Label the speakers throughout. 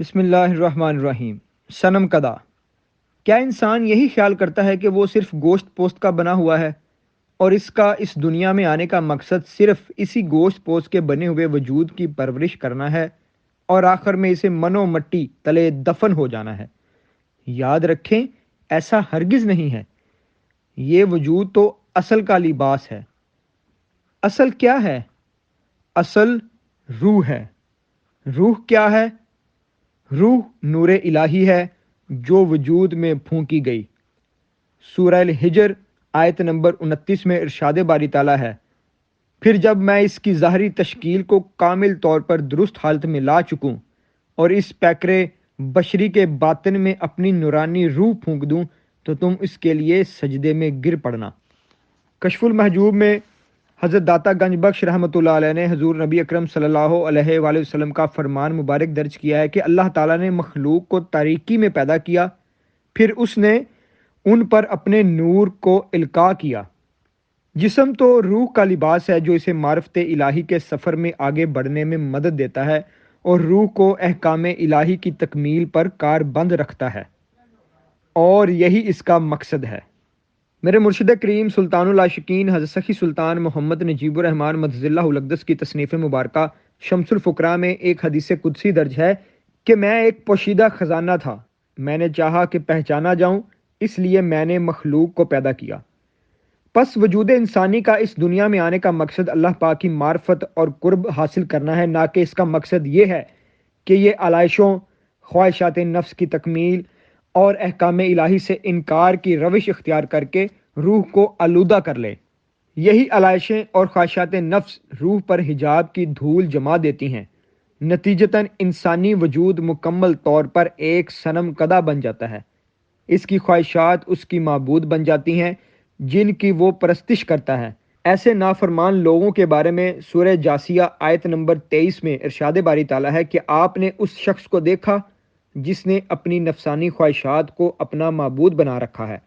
Speaker 1: بسم اللہ الرحمن الرحیم۔ صنم کدا۔ کیا انسان یہی خیال کرتا ہے کہ وہ صرف گوشت پوست کا بنا ہوا ہے اور اس کا اس دنیا میں آنے کا مقصد صرف اسی گوشت پوست کے بنے ہوئے وجود کی پرورش کرنا ہے اور آخر میں اسے منو مٹی تلے دفن ہو جانا ہے؟ یاد رکھیں، ایسا ہرگز نہیں ہے۔ یہ وجود تو اصل کا لباس ہے۔ اصل کیا ہے؟ اصل روح ہے۔ روح کیا ہے؟ روح نور الہی ہے جو وجود میں پھونکی گئی۔ سورہ الحجر آیت نمبر 29 میں ارشاد باری تعالیٰ ہے، پھر جب میں اس کی ظاہری تشکیل کو کامل طور پر درست حالت میں لا چکوں اور اس پیکرے بشری کے باطن میں اپنی نورانی روح پھونک دوں تو تم اس کے لیے سجدے میں گر پڑنا۔ کشف المحجوب میں حضرت داتا گنج بخش رحمۃ اللہ علیہ نے حضور نبی اکرم صلی اللہ علیہ وآلہ وسلم کا فرمان مبارک درج کیا ہے کہ اللہ تعالیٰ نے مخلوق کو تاریکی میں پیدا کیا، پھر اس نے ان پر اپنے نور کو القاء کیا۔ جسم تو روح کا لباس ہے جو اسے معرفت الہی کے سفر میں آگے بڑھنے میں مدد دیتا ہے اور روح کو احکام الہی کی تکمیل پر کاربند رکھتا ہے، اور یہی اس کا مقصد ہے۔ میرے مرشد کریم سلطان العاشقین حضرت سخی سلطان محمد نجیب الرحمن مدظ اللہ الاقدس کی تصنیف مبارکہ شمس الفقراء میں ایک حدیث قدسی درج ہے کہ میں ایک پوشیدہ خزانہ تھا، میں نے چاہا کہ پہچانا جاؤں، اس لیے میں نے مخلوق کو پیدا کیا۔ پس وجود انسانی کا اس دنیا میں آنے کا مقصد اللہ پاک کی معرفت اور قرب حاصل کرنا ہے، نہ کہ اس کا مقصد یہ ہے کہ یہ علائشوں، خواہشات نفس کی تکمیل اور احکام الہی سے انکار کی روش اختیار کر کے روح کو آلودہ کر لے۔ یہی علائشیں اور خواہشات نفس روح پر حجاب کی دھول جما دیتی ہیں، نتیجتاً انسانی وجود مکمل طور پر ایک صنم کدا بن جاتا ہے۔ اس کی خواہشات اس کی معبود بن جاتی ہیں جن کی وہ پرستش کرتا ہے۔ ایسے نافرمان لوگوں کے بارے میں سورہ جاسیہ آیت نمبر 23 میں ارشاد باری تعالیٰ ہے کہ آپ نے اس شخص کو دیکھا جس نے اپنی نفسانی خواہشات کو اپنا معبود بنا رکھا ہے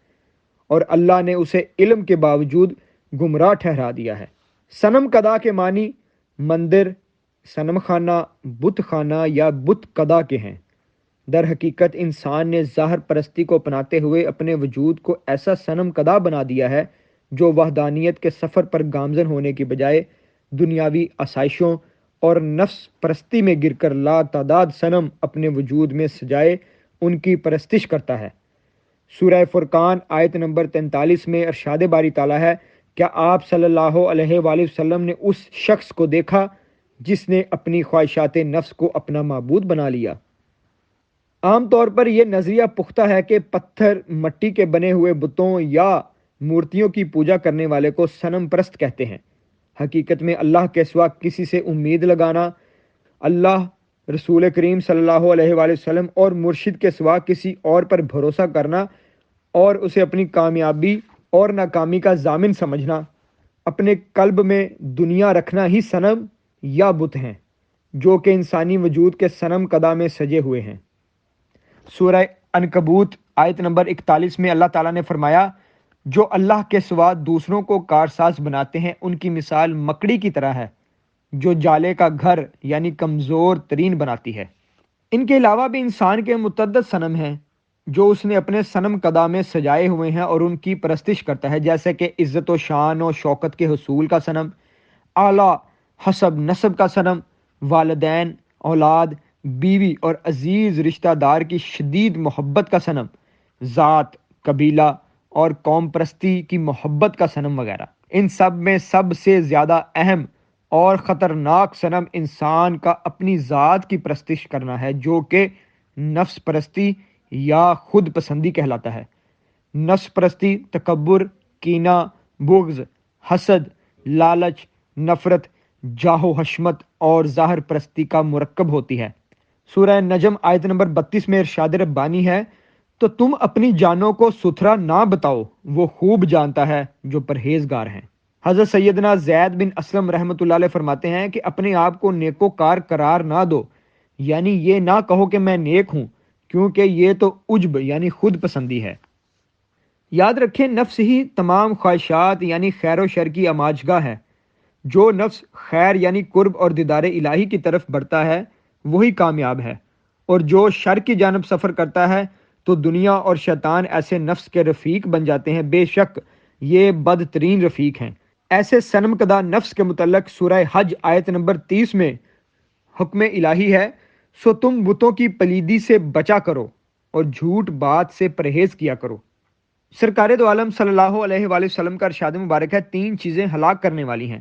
Speaker 1: اور اللہ نے اسے علم کے باوجود گمراہ ٹھہرا دیا ہے۔ صنم کدا کے معنی مندر، صنم خانہ، بت خانہ یا بت کدا کے ہیں۔ در حقیقت انسان نے ظاہر پرستی کو اپناتے ہوئے اپنے وجود کو ایسا صنم کدا بنا دیا ہے جو وحدانیت کے سفر پر گامزن ہونے کی بجائے دنیاوی آسائشوں اور نفس پرستی میں گر کر لا تعداد صنم اپنے وجود میں سجائے ان کی پرستش کرتا ہے۔ سورہ فرقان آیت نمبر 43 میں ارشاد باری تعالیٰ ہے، کیا آپ صلی اللہ علیہ وآلہ وسلم نے اس شخص کو دیکھا جس نے اپنی خواہشات نفس کو اپنا معبود بنا لیا؟ عام طور پر یہ نظریہ پختہ ہے کہ پتھر، مٹی کے بنے ہوئے بتوں یا مورتیوں کی پوجا کرنے والے کو صنم پرست کہتے ہیں۔ حقیقت میں اللہ کے سوا کسی سے امید لگانا، اللہ، رسول کریم صلی اللہ علیہ وآلہ وسلم اور مرشد کے سوا کسی اور پر بھروسہ کرنا اور اسے اپنی کامیابی اور ناکامی کا ضامن سمجھنا، اپنے قلب میں دنیا رکھنا ہی صنم یا بت ہیں جو کہ انسانی وجود کے صنم کدا میں سجے ہوئے ہیں۔ سورہ عنکبوت آیت نمبر 41 میں اللہ تعالیٰ نے فرمایا، جو اللہ کے سوا دوسروں کو کارساز بناتے ہیں ان کی مثال مکڑی کی طرح ہے جو جالے کا گھر یعنی کمزور ترین بناتی ہے۔ ان کے علاوہ بھی انسان کے متعدد صنم ہیں جو اس نے اپنے صنم کدا میں سجائے ہوئے ہیں اور ان کی پرستش کرتا ہے، جیسے کہ عزت و شان و شوکت کے حصول کا صنم، اعلیٰ حسب نسب کا صنم، والدین، اولاد، بیوی اور عزیز رشتہ دار کی شدید محبت کا صنم، ذات، قبیلہ اور قوم پرستی کی محبت کا صنم وغیرہ۔ ان سب میں سب سے زیادہ اہم اور خطرناک صنم انسان کا اپنی ذات کی پرستش کرنا ہے، جو کہ نفس پرستی یا خود پسندی کہلاتا ہے۔ نفس پرستی تکبر، کینہ، بغض، حسد، لالچ، نفرت، جاہ و حشمت اور ظاہر پرستی کا مرکب ہوتی ہے۔ سورہ نجم آیت نمبر 32 میں ارشاد ربانی ہے، تو تم اپنی جانوں کو ستھرا نہ بتاؤ، وہ خوب جانتا ہے جو پرہیزگار ہیں۔ حضرت سیدنا زید بن اسلم رحمۃ اللہ علیہ فرماتے ہیں کہ اپنے آپ کو نیکوکار قرار نہ دو، یعنی یہ نہ کہو کہ میں نیک ہوں، کیونکہ یہ تو عجب یعنی خود پسندی ہے۔ یاد رکھیں، نفس ہی تمام خواہشات یعنی خیر و شر کی اماجگاہ ہے۔ جو نفس خیر یعنی قرب اور دیدار الہی کی طرف بڑھتا ہے وہی کامیاب ہے، اور جو شر کی جانب سفر کرتا ہے تو دنیا اور شیطان ایسے نفس کے رفیق بن جاتے ہیں، بے شک یہ بدترین رفیق ہیں۔ ایسے صنم کدہ نفس کے متعلق سورہ حج آیت نمبر 30 میں حکم الہی ہے، سو تم بتوں کی پلیدی سے بچا کرو اور جھوٹ بات سے پرہیز کیا کرو۔ سرکار دو عالم صلی اللہ علیہ وآلہ وسلم کا ارشاد مبارک ہے، 3 چیزیں ہلاک کرنے والی ہیں،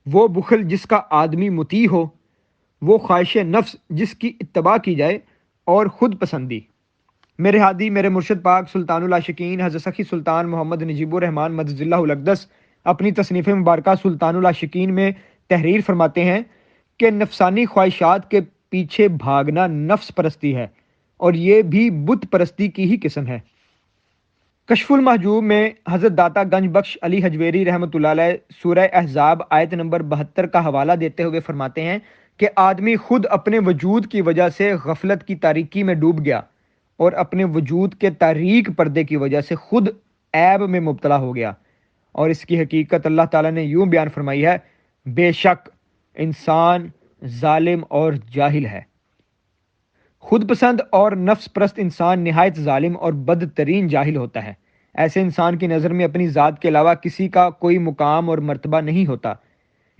Speaker 1: وہ بخل جس کا آدمی مطیع ہو، وہ خواہش نفس جس کی اتباع کی جائے، اور خود پسندی۔ میرے ہادی میرے مرشد پاک سلطان العاشقین حضرت سخی سلطان محمد نجیب الرحمن مدد اللہ الاقدس اپنی تصنیف مبارکہ سلطان العاشقین میں تحریر فرماتے ہیں کہ نفسانی خواہشات کے پیچھے بھاگنا نفس پرستی ہے، اور یہ بھی بت پرستی کی ہی قسم ہے۔ کشف المحجوب میں حضرت داتا گنج بخش علی حجویری رحمۃ اللہ علیہ سورہ احزاب آیت نمبر 72 کا حوالہ دیتے ہوئے فرماتے ہیں کہ آدمی خود اپنے وجود کی وجہ سے غفلت کی تاریکی میں ڈوب گیا اور اپنے وجود کے تاریک پردے کی وجہ سے خود عیب میں مبتلا ہو گیا، اور اس کی حقیقت اللہ تعالیٰ نے یوں بیان فرمائی ہے، بے شک انسان ظالم اور جاہل ہے۔ خود پسند اور نفس پرست انسان نہایت ظالم اور بدترین جاہل ہوتا ہے۔ ایسے انسان کی نظر میں اپنی ذات کے علاوہ کسی کا کوئی مقام اور مرتبہ نہیں ہوتا۔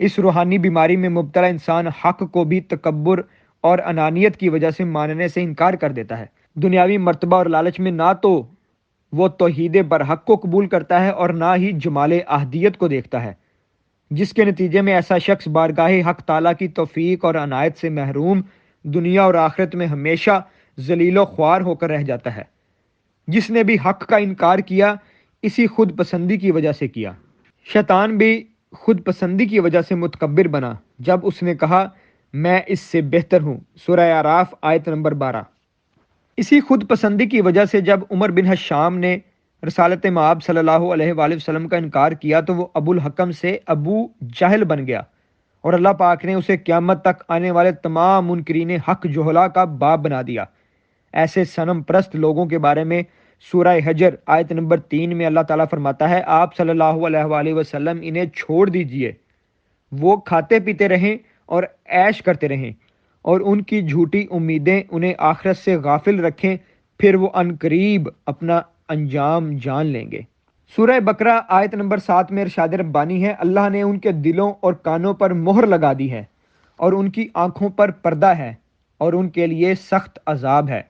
Speaker 1: اس روحانی بیماری میں مبتلا انسان حق کو بھی تکبر اور انانیت کی وجہ سے ماننے سے انکار کر دیتا ہے۔ دنیاوی مرتبہ اور لالچ میں نہ تو وہ توحید برحق کو قبول کرتا ہے اور نہ ہی جمال احدیت کو دیکھتا ہے، جس کے نتیجے میں ایسا شخص بارگاہ حق تعالیٰ کی توفیق اور عنایت سے محروم دنیا اور آخرت میں ہمیشہ ذلیل و خوار ہو کر رہ جاتا ہے۔ جس نے بھی حق کا انکار کیا اسی خود پسندی کی وجہ سے کیا۔ شیطان بھی خود پسندی کی وجہ سے متکبر بنا جب اس نے کہا میں اس سے بہتر ہوں، سورہ اعراف آیت نمبر 12۔ اسی خود پسندی کی وجہ سے جب عمر بن حشام نے رسالت مآب صلی اللہ علیہ وآلہ وسلم کا انکار کیا تو وہ ابو الحکم سے ابو جہل بن گیا، اور اللہ پاک نے اسے قیامت تک آنے والے تمام منکرین حق جہلا کا باپ بنا دیا۔ ایسے صنم پرست لوگوں کے بارے میں سورہ حجر آیت نمبر 3 میں اللہ تعالیٰ فرماتا ہے، آپ صلی اللہ علیہ وآلہ وسلم انہیں چھوڑ دیجئے، وہ کھاتے پیتے رہیں اور عیش کرتے رہیں، اور ان کی جھوٹی امیدیں انہیں آخرت سے غافل رکھیں، پھر وہ عنقریب اپنا انجام جان لیں گے۔ سورہ بقرہ آیت نمبر 7 میں ارشاد ربانی ہے، اللہ نے ان کے دلوں اور کانوں پر مہر لگا دی ہے اور ان کی آنکھوں پر پردہ ہے اور ان کے لیے سخت عذاب ہے۔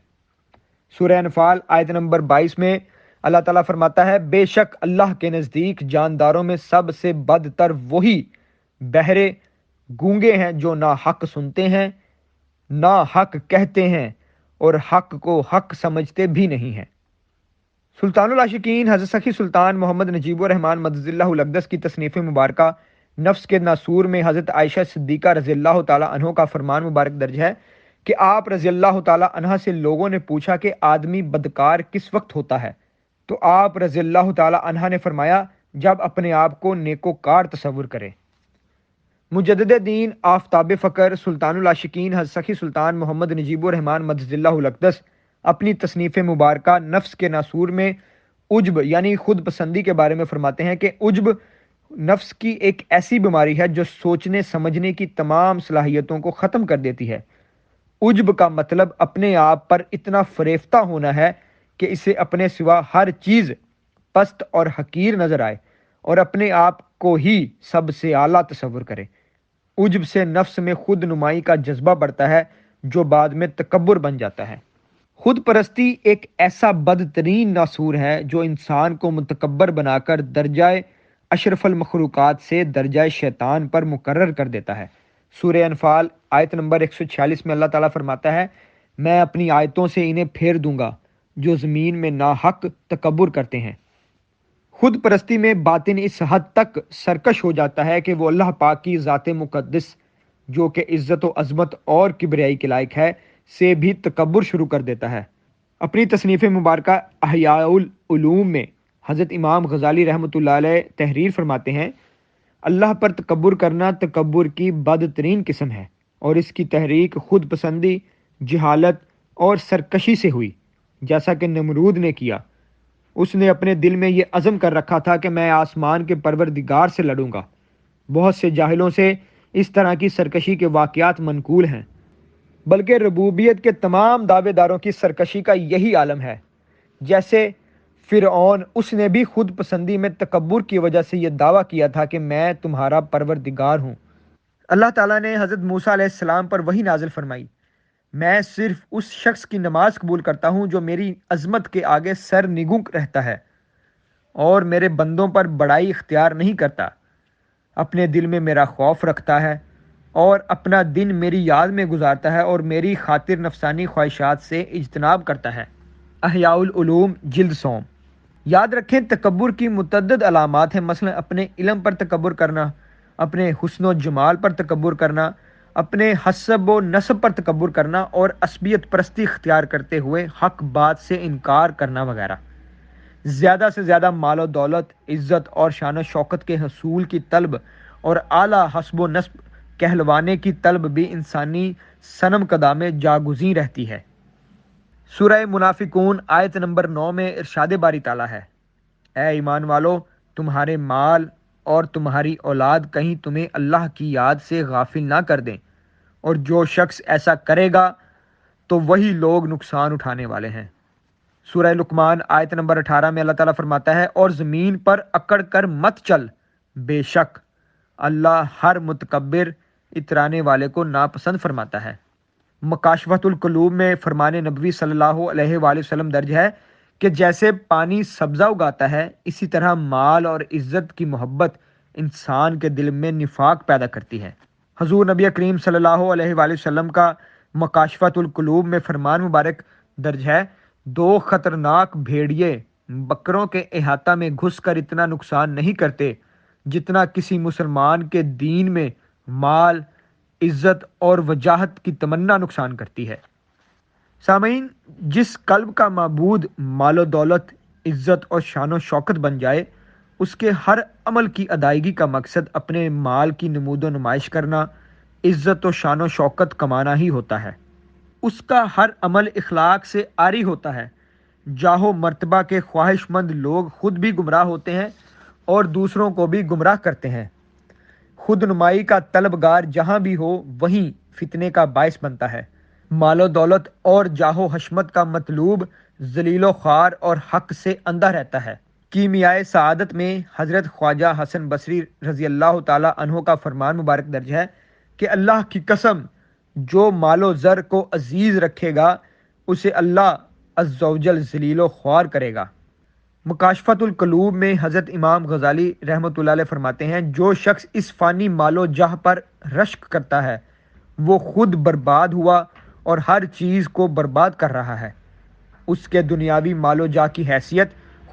Speaker 1: سورہ انفال آیت نمبر 22 میں اللہ تعالیٰ فرماتا ہے، بے شک اللہ کے نزدیک جانداروں میں سب سے بدتر وہی بہرے گونگے ہیں جو نہ حق سنتے ہیں نہ حق کہتے ہیں اور حق کو حق سمجھتے بھی نہیں ہیں۔ سلطان العاشقین حضرت سخی سلطان محمد نجیب الرحمن مدد اللہ الاقدس کی تصنیف مبارکہ نفس کے ناسور میں حضرت عائشہ صدیقہ رضی اللہ تعالیٰ عنہ کا فرمان مبارک درج ہے کہ آپ رضی اللہ تعالیٰ عنہ سے لوگوں نے پوچھا کہ آدمی بدکار کس وقت ہوتا ہے، تو آپ رضی اللہ تعالیٰ عنہ نے فرمایا جب اپنے آپ کو نیکوکار تصور کرے۔ مجدد دین آفتاب فقر سلطان العاشقین حضرت سخی سلطان محمد نجیب الرحمن مدد اللہ الاقدس اپنی تصنیف مبارکہ نفس کے ناسور میں عجب یعنی خود پسندی کے بارے میں فرماتے ہیں کہ عجب نفس کی ایک ایسی بیماری ہے جو سوچنے سمجھنے کی تمام صلاحیتوں کو ختم کر دیتی ہے۔ عجب کا مطلب اپنے آپ پر اتنا فریفتہ ہونا ہے کہ اسے اپنے سوا ہر چیز پست اور حقیر نظر آئے اور اپنے آپ کو ہی سب سے اعلیٰ تصور کرے۔ عجب سے نفس میں خود نمائی کا جذبہ بڑھتا ہے جو بعد میں تکبر بن جاتا ہے۔ خود پرستی ایک ایسا بدترین ناسور ہے جو انسان کو متکبر بنا کر درجہ اشرف المخلوقات سے درجہ شیطان پر مقرر کر دیتا ہے۔ سورہ انفال آیت نمبر 146 میں اللہ تعالیٰ فرماتا ہے، میں اپنی آیتوں سے انہیں پھیر دوں گا جو زمین میں ناحق تکبر کرتے ہیں۔ خود پرستی میں باطن اس حد تک سرکش ہو جاتا ہے کہ وہ اللہ پاک کی ذات مقدس جو کہ عزت و عظمت اور کبریائی کے لائق ہے سے بھی تکبر شروع کر دیتا ہے۔ اپنی تصنیف مبارکہ احیاء العلوم میں حضرت امام غزالی رحمۃ اللہ علیہ تحریر فرماتے ہیں، اللہ پر تکبر کرنا تکبر کی بدترین قسم ہے، اور اس کی تحریک خود پسندی، جہالت اور سرکشی سے ہوئی، جیسا کہ نمرود نے کیا۔ اس نے اپنے دل میں یہ عزم کر رکھا تھا کہ میں آسمان کے پروردگار سے لڑوں گا۔ بہت سے جاہلوں سے اس طرح کی سرکشی کے واقعات منقول ہیں۔ بلکہ ربوبیت کے تمام دعوے داروں کی سرکشی کا یہی عالم ہے۔ جیسے فرعون، اس نے بھی خود پسندی میں تکبر کی وجہ سے یہ دعویٰ کیا تھا کہ میں تمہارا پروردگار ہوں۔ اللہ تعالیٰ نے حضرت موسیٰ علیہ السلام پر وحی نازل فرمائی، میں صرف اس شخص کی نماز قبول کرتا ہوں جو میری عظمت کے آگے سر نگوں رہتا ہے اور میرے بندوں پر بڑائی اختیار نہیں کرتا، اپنے دل میں میرا خوف رکھتا ہے اور اپنا دن میری یاد میں گزارتا ہے اور میری خاطر نفسانی خواہشات سے اجتناب کرتا ہے۔ احیاء العلوم جلد سوم۔ یاد رکھیں تکبر کی متعدد علامات ہیں، مثلا اپنے علم پر تکبر کرنا، اپنے حسن و جمال پر تکبر کرنا، اپنے حسب و نسب پر تکبر کرنا اور عصبیت پرستی اختیار کرتے ہوئے حق بات سے انکار کرنا وغیرہ۔ زیادہ سے زیادہ مال و دولت، عزت اور شان و شوکت کے حصول کی طلب اور اعلیٰ حسب و نسب کہلوانے کی طلب بھی انسانی صنم قدا میں جاگزیں رہتی ہے۔ سورہ منافقون آیت نمبر 9 میں ارشاد باری تعالیٰ ہے، اے ایمان والو، تمہارے مال اور تمہاری اولاد کہیں تمہیں اللہ کی یاد سے غافل نہ کر دیں، اور جو شخص ایسا کرے گا تو وہی لوگ نقصان اٹھانے والے ہیں۔ سورہ لقمان آیت نمبر 18 میں اللہ تعالیٰ فرماتا ہے، اور زمین پر اکڑ کر مت چل، بے شک اللہ ہر متکبر اترانے والے کو ناپسند فرماتا ہے۔ مکاشفۃ القلوب میں فرمان نبوی صلی اللہ علیہ وآلہ وسلم درج ہے کہ جیسے پانی سبزہ اگاتا ہے، اسی طرح مال اور عزت کی محبت انسان کے دل میں نفاق پیدا کرتی ہے۔ حضور نبی کریم صلی اللہ علیہ وآلہ وسلم کا مکاشفۃ القلوب میں فرمان مبارک درج ہے، دو خطرناک بھیڑیے بکروں کے احاطہ میں گھس کر اتنا نقصان نہیں کرتے جتنا کسی مسلمان کے دین میں مال، عزت اور وجاہت کی تمنا نقصان کرتی ہے۔ سامعین، جس قلب کا معبود مال و دولت، عزت اور شان و شوکت بن جائے، اس کے ہر عمل کی ادائیگی کا مقصد اپنے مال کی نمود و نمائش کرنا، عزت و شان و شوکت کمانا ہی ہوتا ہے۔ اس کا ہر عمل اخلاق سے عاری ہوتا ہے۔ جاہ و مرتبہ کے خواہش مند لوگ خود بھی گمراہ ہوتے ہیں اور دوسروں کو بھی گمراہ کرتے ہیں۔ خود نمائی کا طلبگار جہاں بھی ہو وہیں فتنے کا باعث بنتا ہے۔ مال و دولت اور جاہ و حشمت کا مطلوب ذلیل و خوار اور حق سے اندھا رہتا ہے۔ کیمیائے سعادت میں حضرت خواجہ حسن بصری رضی اللہ تعالی عنہ کا فرمان مبارک درج ہے کہ اللہ کی قسم، جو مال و زر کو عزیز رکھے گا اسے اللہ عز و جل ذلیل و خوار کرے گا۔ مکاشفۃ القلوب میں حضرت امام غزالی رحمۃ اللہ علیہ فرماتے ہیں، جو شخص اس فانی مال و جاہ پر رشک کرتا ہے وہ خود برباد ہوا اور ہر چیز کو برباد کر رہا ہے۔ اس کے دنیاوی مال و جاہ کی حیثیت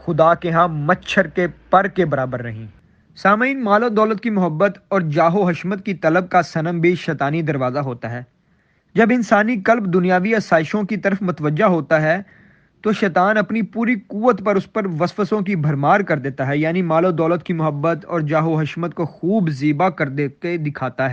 Speaker 1: خدا کے ہاں مچھر کے پر کے برابر رہی۔ سامعین، مال و دولت کی محبت اور جاہ و حشمت کی طلب کا صنم بھی شیطانی دروازہ ہوتا ہے۔ جب انسانی قلب دنیاوی آسائشوں کی طرف متوجہ ہوتا ہے تو شیطان اپنی پوری قوت پر اس پر وسوسوں کی بھرمار کر دیتا ہے، یعنی مال و دولت کی محبت اور جاہ و حشمت کو خوب زیبا کر دے کے دکھاتا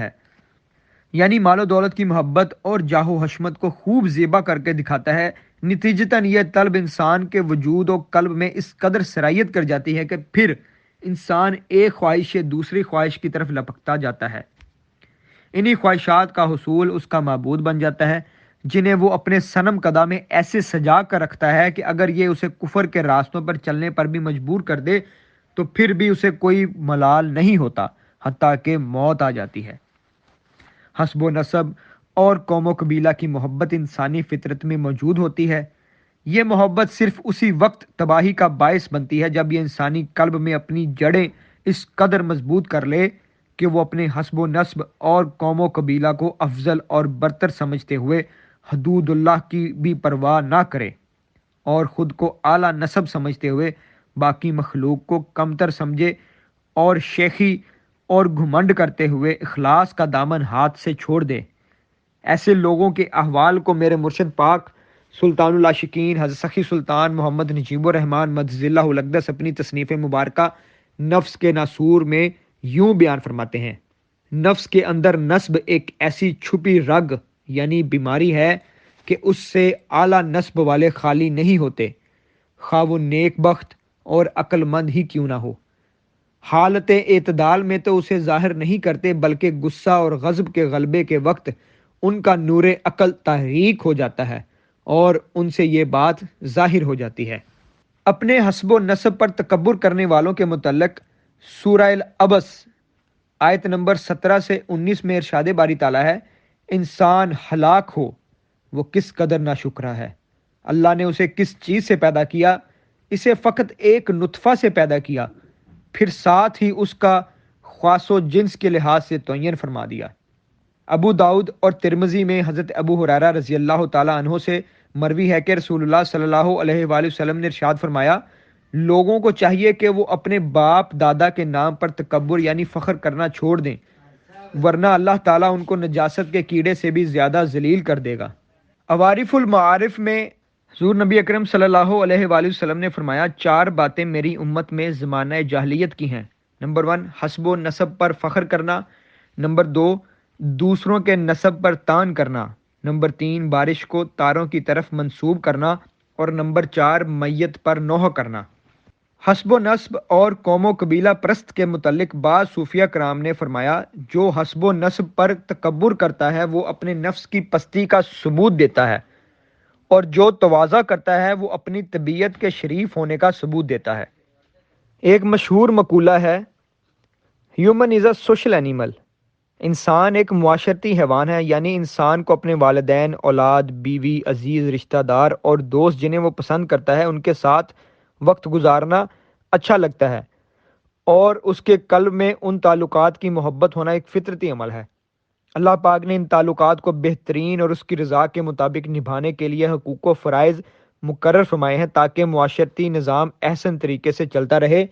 Speaker 1: ہے۔ نتیجتاً یہ طلب انسان کے وجود و قلب میں اس قدر سرایت کر جاتی ہے کہ پھر انسان ایک خواہش سے دوسری خواہش کی طرف لپکتا جاتا ہے۔ انہی خواہشات کا حصول اس کا معبود بن جاتا ہے، جنہیں وہ اپنے صنم قدا میں ایسے سجا کر رکھتا ہے کہ اگر یہ اسے کفر کے راستوں پر چلنے پر بھی مجبور کر دے تو پھر بھی اسے کوئی ملال نہیں ہوتا، حتیٰ کہ موت آ جاتی ہے۔ حسب و نسب اور قوم و قبیلہ کی محبت انسانی فطرت میں موجود ہوتی ہے۔ یہ محبت صرف اسی وقت تباہی کا باعث بنتی ہے جب یہ انسانی قلب میں اپنی جڑیں اس قدر مضبوط کر لے کہ وہ اپنے حسب و نسب اور قوم و قبیلہ کو افضل اور برتر سمجھتے ہوئے حدود اللہ کی بھی پرواہ نہ کرے اور خود کو اعلیٰ نسب سمجھتے ہوئے باقی مخلوق کو کمتر سمجھے اور شیخی اور گھمنڈ کرتے ہوئے اخلاص کا دامن ہاتھ سے چھوڑ دے۔ ایسے لوگوں کے احوال کو میرے مرشد پاک سلطان العاشقین حضرت سخی سلطان محمد نجیب الرحمن مدظ اللہ الاقدس اپنی تصنیف مبارکہ نفس کے ناسور میں یوں بیان فرماتے ہیں، نفس کے اندر نسب ایک ایسی چھپی رگ یعنی بیماری ہے کہ اس سے اعلیٰ نسب والے خالی نہیں ہوتے، خواہ وہ نیک بخت اور عقل مند ہی کیوں نہ ہو۔ حالت اعتدال میں تو اسے ظاہر نہیں کرتے، بلکہ غصہ اور غضب کے غلبے کے وقت ان کا نور عقل تحریک ہو جاتا ہے اور ان سے یہ بات ظاہر ہو جاتی ہے۔ اپنے حسب و نسب پر تکبر کرنے والوں کے متعلق سورہ العبس آیت نمبر 17 سے 19 میں ارشاد باری تعالیٰ ہے، انسان ہلاک ہو، وہ کس قدر ناشکرا ہے۔ اللہ نے اسے کس چیز سے پیدا کیا؟ اسے فقط ایک نطفہ سے پیدا کیا، پھر ساتھ ہی اس کا خاص و جنس کے لحاظ سے تعین فرما دیا۔ ابو داؤد اور ترمذی میں حضرت ابو ہریرہ رضی اللہ تعالیٰ عنہ سے مروی ہے کہ رسول اللہ صلی اللہ علیہ وآلہ وسلم نے ارشاد فرمایا، لوگوں کو چاہیے کہ وہ اپنے باپ دادا کے نام پر تکبر یعنی فخر کرنا چھوڑ دیں، ورنہ اللہ تعالیٰ ان کو نجاست کے کیڑے سے بھی زیادہ ذلیل کر دے گا۔ عوارف المعارف میں حضور نبی اکرم صلی اللہ علیہ وآلہ وسلم نے فرمایا، 4 باتیں میری امت میں زمانہ جاہلیت کی ہیں۔ نمبر 1، حسب و نسب پر فخر کرنا۔ نمبر 2، دوسروں کے نسب پر تان کرنا۔ نمبر 3، بارش کو تاروں کی طرف منسوب کرنا۔ اور نمبر 4، میت پر نوح کرنا۔ حسب و نسب اور قوم و قبیلہ پرست کے متعلق بعض صوفیہ کرام نے فرمایا، جو حسب و نسب پر تکبر کرتا ہے وہ اپنے نفس کی پستی کا ثبوت دیتا ہے، اور جو تواضع کرتا ہے وہ اپنی طبیعت کے شریف ہونے کا ثبوت دیتا ہے۔ ایک مشہور مقولہ ہے، human is a social animal, انسان ایک معاشرتی حیوان ہے، یعنی انسان کو اپنے والدین، اولاد، بیوی، عزیز رشتہ دار اور دوست جنہیں وہ پسند کرتا ہے ان کے ساتھ وقت گزارنا اچھا لگتا ہے، اور اس کے قلب میں ان تعلقات کی محبت ہونا ایک فطرتی عمل ہے۔ اللہ پاک نے ان تعلقات کو بہترین اور اس کی رضا کے مطابق نبھانے کے لیے حقوق و فرائض مقرر فرمائے ہیں تاکہ معاشرتی نظام احسن طریقے سے چلتا رہے۔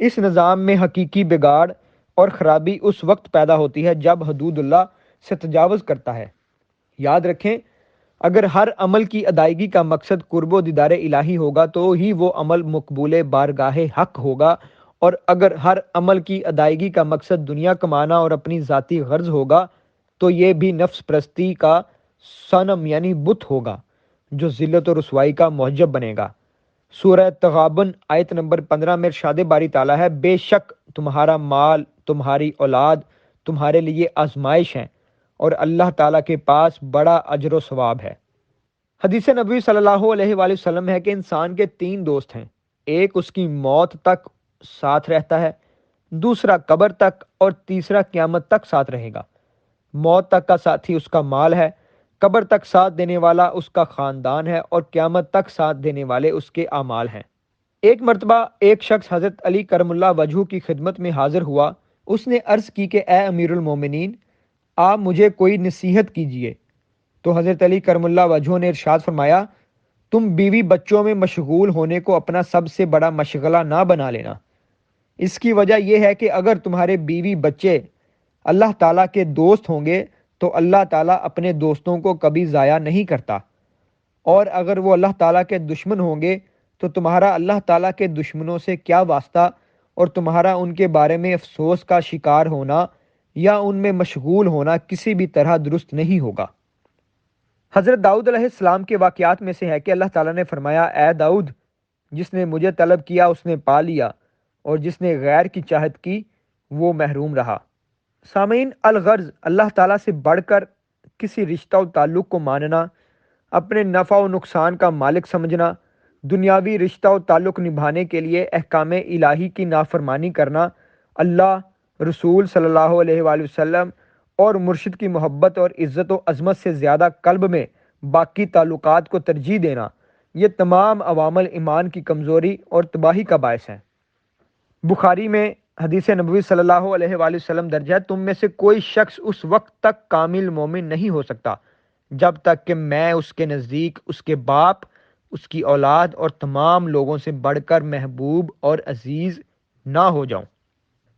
Speaker 1: اس نظام میں حقیقی بگاڑ اور خرابی اس وقت پیدا ہوتی ہے جب حدود اللہ سے تجاوز کرتا ہے۔ یاد رکھیں، اگر ہر عمل کی ادائیگی کا مقصد قرب و دیدار الہی ہوگا تو ہی وہ عمل مقبول بارگاہ حق ہوگا، اور اگر ہر عمل کی ادائیگی کا مقصد دنیا کمانا اور اپنی ذاتی غرض ہوگا تو یہ بھی نفس پرستی کا صنم یعنی بت ہوگا جو ذلت و رسوائی کا موجب بنے گا۔ سورہ تغابن آیت نمبر 15 میں ارشاد باری تعالیٰ ہے، بے شک تمہارا مال، تمہاری اولاد تمہارے لیے آزمائش ہیں، اور اللہ تعالیٰ کے پاس بڑا اجر و ثواب ہے۔ حدیث نبوی صلی اللہ علیہ وآلہ وسلم ہے کہ انسان کے 3 دوست ہیں، ایک اس کی موت تک ساتھ رہتا ہے، دوسرا قبر تک، اور تیسرا قیامت تک ساتھ رہے گا۔ موت تک کا ساتھی اس کا مال ہے، قبر تک ساتھ دینے والا اس کا خاندان ہے، اور قیامت تک ساتھ دینے والے اس کے اعمال ہیں۔ ایک مرتبہ ایک شخص حضرت علی کرم اللہ وجہہ کی خدمت میں حاضر ہوا۔ اس نے عرض کی کہ اے امیر المومنین، آپ مجھے کوئی نصیحت کیجیے۔ تو حضرت علی کرم اللہ وجہہ نے ارشاد فرمایا، تم بیوی بچوں میں مشغول ہونے کو اپنا سب سے بڑا مشغلہ نہ بنا لینا۔ اس کی وجہ یہ ہے کہ اگر تمہارے بیوی بچے اللہ تعالیٰ کے دوست ہوں گے تو اللہ تعالیٰ اپنے دوستوں کو کبھی ضائع نہیں کرتا، اور اگر وہ اللہ تعالیٰ کے دشمن ہوں گے تو تمہارا اللہ تعالیٰ کے دشمنوں سے کیا واسطہ، اور تمہارا ان کے بارے میں افسوس کا شکار ہونا یا ان میں مشغول ہونا کسی بھی طرح درست نہیں ہوگا۔ حضرت داؤد علیہ السلام کے واقعات میں سے ہے کہ اللہ تعالیٰ نے فرمایا، اے داؤد، جس نے مجھے طلب کیا اس نے پا لیا، اور جس نے غیر کی چاہت کی وہ محروم رہا۔ سامعین، الغرض اللہ تعالیٰ سے بڑھ کر کسی رشتہ و تعلق کو ماننا، اپنے نفع و نقصان کا مالک سمجھنا، دنیاوی رشتہ و تعلق نبھانے کے لیے احکام الہی کی نافرمانی کرنا، اللہ، رسول صلی اللہ علیہ وآلہ وسلم اور مرشد کی محبت اور عزت و عظمت سے زیادہ قلب میں باقی تعلقات کو ترجیح دینا، یہ تمام عوامل ایمان کی کمزوری اور تباہی کا باعث ہیں۔ بخاری میں حدیث نبوی صلی اللہ علیہ وآلہ وسلم درج ہے، تم میں سے کوئی شخص اس وقت تک کامل مومن نہیں ہو سکتا جب تک کہ میں اس کے نزدیک اس کے باپ، اس کی اولاد اور تمام لوگوں سے بڑھ کر محبوب اور عزیز نہ ہو جاؤں۔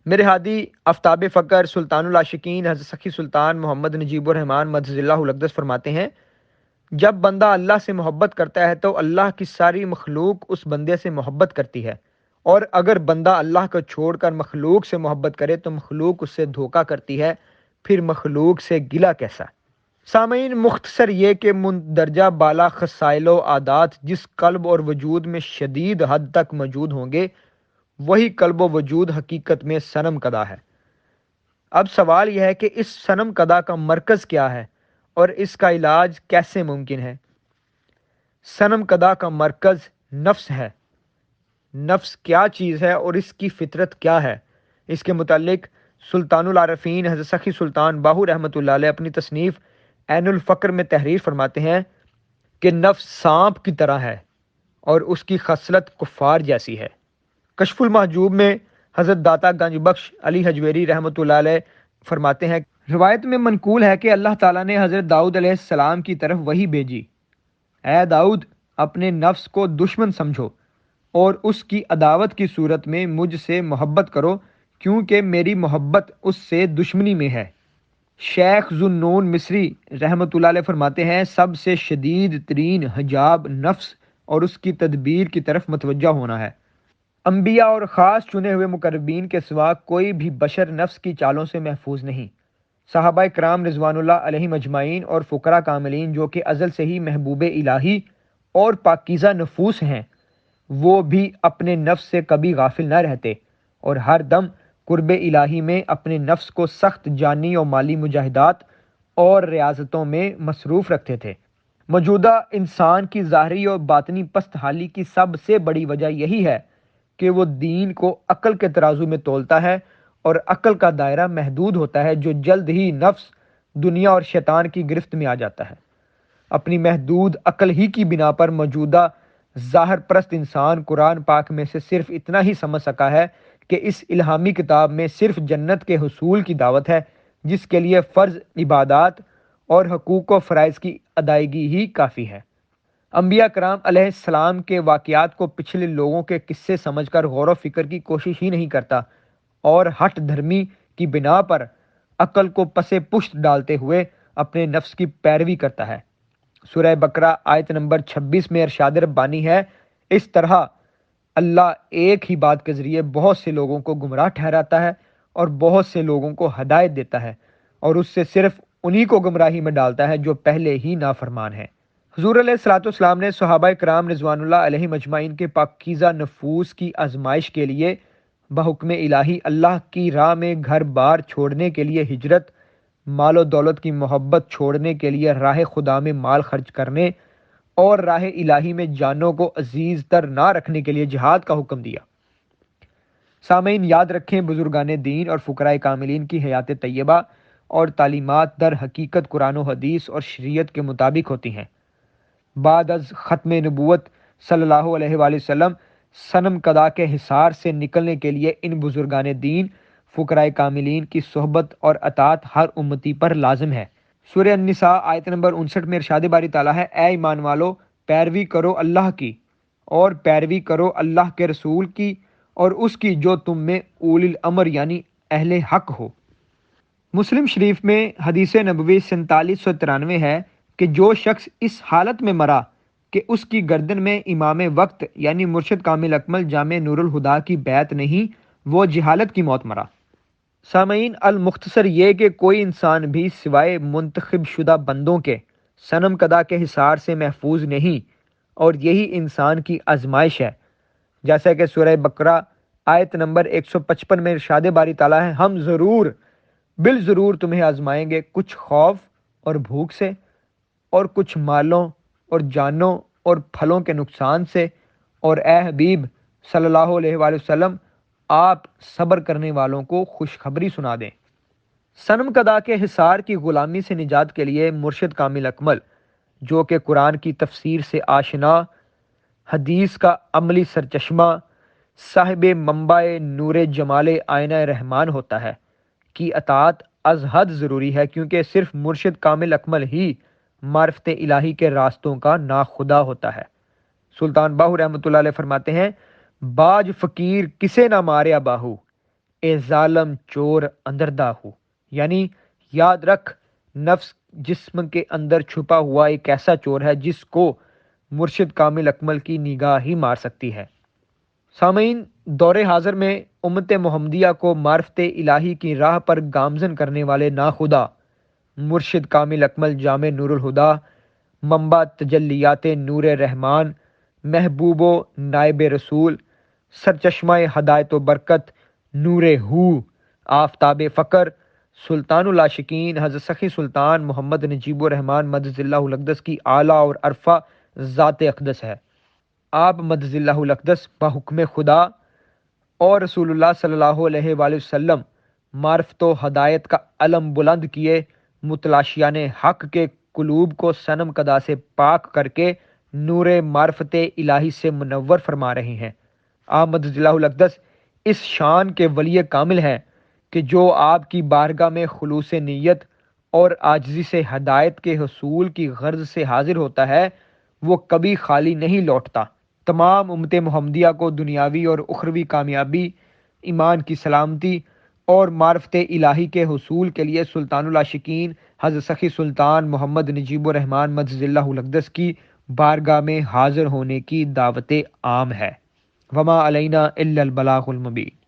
Speaker 1: میرے ہادی آفتاب فقر سلطان العاشقین حضرت سخی سلطان محمد نجیب الرحمن مدظ اللہ الاقدس فرماتے ہیں، جب بندہ اللہ سے محبت کرتا ہے تو اللہ کی ساری مخلوق اس بندے سے محبت کرتی ہے، اور اگر بندہ اللہ کو چھوڑ کر مخلوق سے محبت کرے تو مخلوق اس سے دھوکہ کرتی ہے، پھر مخلوق سے گلہ کیسا۔ سامعین، مختصر یہ کہ مندرجہ بالا خصائل و عادات جس قلب اور وجود میں شدید حد تک موجود ہوں گے وہی قلب و وجود حقیقت میں صنم کدہ ہے۔ اب سوال یہ ہے کہ اس صنم کدہ کا مرکز کیا ہے اور اس کا علاج کیسے ممکن ہے؟ صنم کدا کا مرکز نفس ہے۔ نفس کیا چیز ہے اور اس کی فطرت کیا ہے؟ اس کے متعلق سلطان العارفین حضرت سخی سلطان باہو رحمۃ اللہ علیہ اپنی تصنیف عین الفقر میں تحریر فرماتے ہیں کہ نفس سانپ کی طرح ہے اور اس کی خصلت کفار جیسی ہے۔ کشف المحجوب میں حضرت داتا گنج بخش علی حجویری رحمۃ اللہ علیہ فرماتے ہیں، روایت میں منقول ہے کہ اللہ تعالیٰ نے حضرت داؤد علیہ السلام کی طرف وحی بھیجی، اے داؤد اپنے نفس کو دشمن سمجھو اور اس کی عداوت کی صورت میں مجھ سے محبت کرو، کیونکہ میری محبت اس سے دشمنی میں ہے۔ شیخ ذوالنون مصری رحمۃ اللہ علیہ فرماتے ہیں، سب سے شدید ترین حجاب نفس اور اس کی تدبیر کی طرف متوجہ ہونا ہے۔ انبیاء اور خاص چنے ہوئے مقربین کے سوا کوئی بھی بشر نفس کی چالوں سے محفوظ نہیں۔ صحابہ کرام رضوان اللہ علیہم اجمعین اور فقراء کاملین جو کہ ازل سے ہی محبوب الہی اور پاکیزہ نفوس ہیں، وہ بھی اپنے نفس سے کبھی غافل نہ رہتے اور ہر دم قرب الہی میں اپنے نفس کو سخت جانی اور مالی مجاہدات اور ریاضتوں میں مصروف رکھتے تھے۔ موجودہ انسان کی ظاہری اور باطنی پست حالی کی سب سے بڑی وجہ یہی ہے کہ وہ دین کو عقل کے ترازو میں تولتا ہے اور عقل کا دائرہ محدود ہوتا ہے، جو جلد ہی نفس، دنیا اور شیطان کی گرفت میں آ جاتا ہے۔ اپنی محدود عقل ہی کی بنا پر موجودہ ظاہر پرست انسان قرآن پاک میں سے صرف اتنا ہی سمجھ سکا ہے کہ اس الہامی کتاب میں صرف جنت کے حصول کی دعوت ہے، جس کے لیے فرض عبادات اور حقوق و فرائض کی ادائیگی ہی کافی ہے۔ انبیاء کرام علیہ السلام کے واقعات کو پچھلے لوگوں کے قصے سمجھ کر غور و فکر کی کوشش ہی نہیں کرتا اور ہٹ دھرمی کی بنا پر عقل کو پسے پشت ڈالتے ہوئے اپنے نفس کی پیروی کرتا ہے۔ سورہ بقرہ آیت نمبر 26 میں ارشاد ربانی ہے، اس طرح اللہ ایک ہی بات کے ذریعے بہت سے لوگوں کو گمراہ ٹھہراتا ہے اور بہت سے لوگوں کو ہدایت دیتا ہے، اور اس سے صرف انہی کو گمراہی میں ڈالتا ہے جو پہلے ہی نافرمان ہیں۔ حضور علیہ الصلوۃ والسلام نے صحابہ کرام رضوان اللہ علیہم اجمعین کے پاکیزہ نفوس کی آزمائش کے لیے بحکم الہی اللہ کی راہ میں گھر بار چھوڑنے کے لیے ہجرت، مال و دولت کی محبت چھوڑنے کے لیے راہ خدا میں مال خرچ کرنے اور راہ الہی میں جانوں کو عزیز تر نہ رکھنے کے لیے جہاد کا حکم دیا۔ سامعین، یاد رکھیں، بزرگان دین اور فقراء کاملین کی حیات طیبہ اور تعلیمات در حقیقت قرآن و حدیث اور شریعت کے مطابق ہوتی ہیں۔ بعد از ختم نبوت صلی اللہ علیہ وآلہ وسلم صنم کدا کے حصار سے نکلنے کے لیے ان بزرگان دین فقراء کاملین کی صحبت اور اطاعت ہر امتی پر لازم ہے۔ سورہ النساء آیت نمبر 59 میں ارشاد باری تعالیٰ ہے، اے ایمان والو، پیروی کرو اللہ کی اور پیروی کرو اللہ کے رسول کی اور اس کی جو تم میں اولی الامر یعنی اہل حق ہو۔ مسلم شریف میں حدیث نبوی 4793 ہے کہ جو شخص اس حالت میں مرا کہ اس کی گردن میں امام وقت یعنی مرشد کامل اکمل جامع نور الہدا کی بیعت نہیں، وہ جہالت کی موت مرا۔ سامعین، المختصر یہ کہ کوئی انسان بھی سوائے منتخب شدہ بندوں کے صنم کدا کے حصار سے محفوظ نہیں، اور یہی انسان کی آزمائش ہے، جیسا کہ سورہ بقرہ آیت نمبر 155 میں ارشاد باری تعالیٰ ہے، ہم بالضرور تمہیں آزمائیں گے، کچھ خوف اور بھوک سے اور کچھ مالوں اور جانوں اور پھلوں کے نقصان سے، اور اے حبیب صلی اللہ علیہ وآلہ وسلم آپ صبر کرنے والوں کو خوشخبری سنا دیں۔ صنم کدا کے حصار کی غلامی سے نجات کے لیے مرشد کامل اکمل، جو کہ قرآن کی تفسیر سے آشنا، حدیث کا عملی سرچشمہ، صاحب منبع نور جمال آئینہ رحمان ہوتا ہے، کی اطاعت از حد ضروری ہے، کیونکہ صرف مرشد کامل اکمل ہی معرفت الہی کے راستوں کا ناخدا ہوتا ہے۔ سلطان باہو رحمۃ اللہ علیہ فرماتے ہیں، باج فقیر کسے نہ ماریا باہو، اے ظالم چور اندر داہو، یعنی یاد رکھ، نفس جسم کے اندر چھپا ہوا ایک ایسا چور ہے جس کو مرشد کامل اکمل کی نگاہ ہی مار سکتی ہے۔ سامعین، دور حاضر میں امت محمدیہ کو معرفت الہی کی راہ پر گامزن کرنے والے ناخدا مرشد کامل اکمل جامع نور الہدا، منبع تجلیات نور رحمان، محبوب و نائب رسول، سرچشمہ ہدایت و برکت، نور ہو، آفتاب فقر، سلطان العاشقین حضرت سخی سلطان محمد نجیب الرحمن مدظ اللہ الاقدس کی اعلیٰ اور عرفہ ذات اقدس ہے۔ آپ مدظ اللہ الاقدس بحکم خدا اور رسول اللہ صلی اللہ علیہ وآلہ وسلم معرفت و ہدایت کا علم بلند کیے متلاشیان حق کے قلوب کو صنم قدا سے پاک کر کے نور معرفت الہی سے منور فرما رہے ہیں۔ آپ مدظ اللہ الاقدس اس شان کے ولی کامل ہیں کہ جو آپ کی بارگاہ میں خلوص نیت اور عاجزی سے ہدایت کے حصول کی غرض سے حاضر ہوتا ہے وہ کبھی خالی نہیں لوٹتا۔ تمام امت محمدیہ کو دنیاوی اور اخروی کامیابی، ایمان کی سلامتی اور معرفت الہی کے حصول کے لیے سلطان العاشقین حضرت سخی سلطان محمد نجیب الرحمن مدظ اللہ الاقدس کی بارگاہ میں حاضر ہونے کی دعوت عام ہے۔ وما علینا الا البلاغ المبین۔